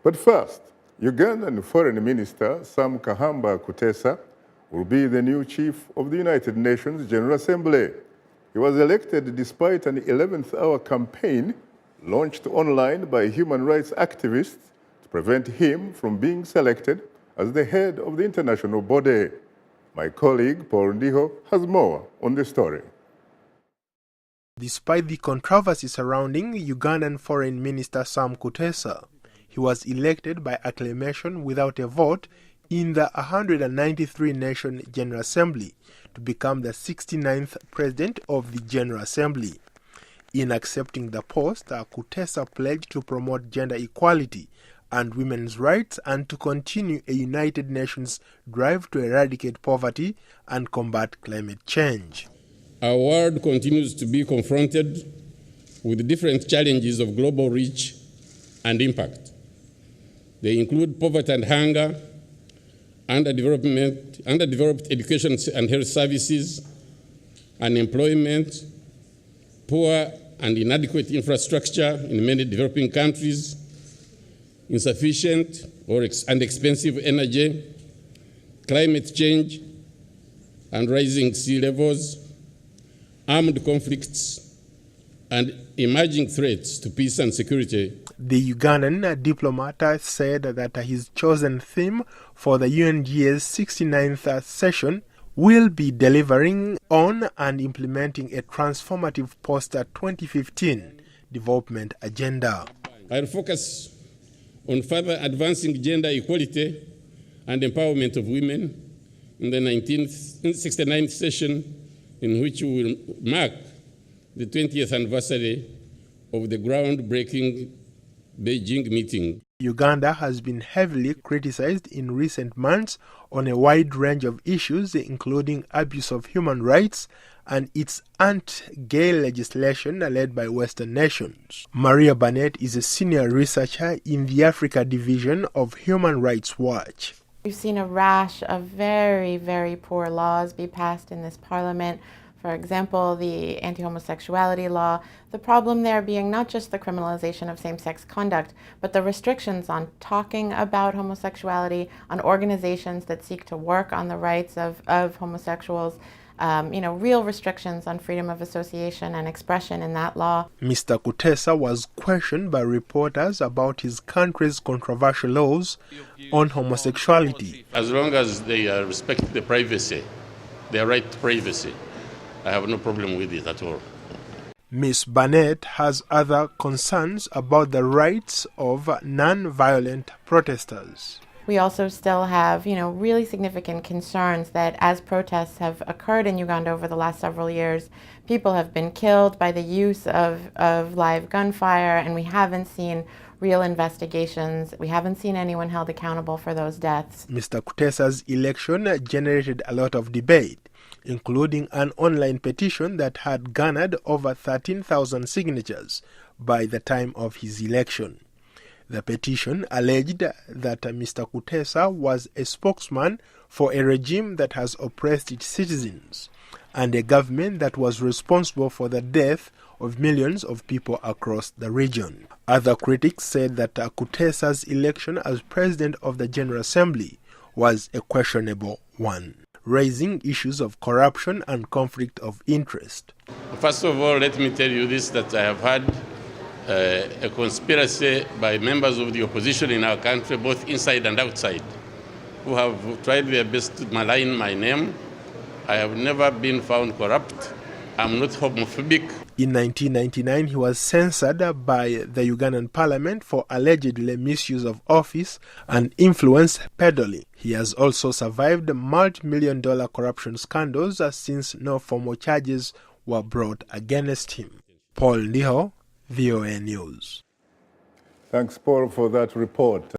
But first, Ugandan Foreign Minister Sam Kutesa will be the new chief of the United Nations General Assembly. He was elected despite an 11th-hour campaign launched online by human rights activists to prevent him from being selected as the head of the international body. My colleague Paul Ndiho has more on this story. Despite the controversy surrounding Ugandan Foreign Minister Sam Kutesa, he was elected by acclamation without a vote in the 193-nation General Assembly to become the 69th President of the General Assembly. In accepting the post, Kutesa pledged to promote gender equality and women's rights and to continue a United Nations drive to eradicate poverty and combat climate change. Our world continues to be confronted with different challenges of global reach and impact. They include poverty and hunger, underdeveloped education and health services, unemployment, poor and inadequate infrastructure in many developing countries, insufficient and expensive energy, climate change and rising sea levels, armed conflicts, and emerging threats to peace and security. The Ugandan diplomat said that his chosen theme for the UNGA's 69th session will be delivering on and implementing a transformative post-2015 development agenda. I'll focus on further advancing gender equality and empowerment of women in the 69th session, in which we will mark the 20th anniversary of the groundbreaking Beijing meeting. Uganda has been heavily criticized in recent months on a wide range of issues, including abuse of human rights and its anti-gay legislation led by Western nations. Maria Barnett is a senior researcher in the Africa Division of Human Rights Watch. We've seen a rash of very, very poor laws be passed in this parliament. For example, the anti-homosexuality law, the problem there being not just the criminalization of same-sex conduct, but the restrictions on talking about homosexuality, on organizations that seek to work on the rights of homosexuals, real restrictions on freedom of association and expression in that law. Mr. Kutesa was questioned by reporters about his country's controversial laws on homosexuality. As long as they respect the privacy, their right to privacy, I have no problem with it at all. Ms. Barnett has other concerns about the rights of non-violent protesters. We also still have, really significant concerns that as protests have occurred in Uganda over the last several years, people have been killed by the use of live gunfire, and we haven't seen real investigations. We haven't seen anyone held accountable for those deaths. Mr. Kutesa's election generated a lot of debate, including an online petition that had garnered over 13,000 signatures by the time of his election. The petition alleged that Mr. Kutesa was a spokesman for a regime that has oppressed its citizens and a government that was responsible for the death of millions of people across the region. Other critics said that Kutesa's election as President of the General Assembly was a questionable one, raising issues of corruption and conflict of interest. First of all, let me tell you this, that I have had a conspiracy by members of the opposition in our country, both inside and outside, who have tried their best to malign my name. I have never been found corrupt. I'm not homophobic. In 1999, he was censured by the Ugandan parliament for allegedly misuse of office and influence peddling. He has also survived multi-million-dollar corruption scandals since no formal charges were brought against him. Paul Ndiho, VOA News. Thanks, Paul, for that report.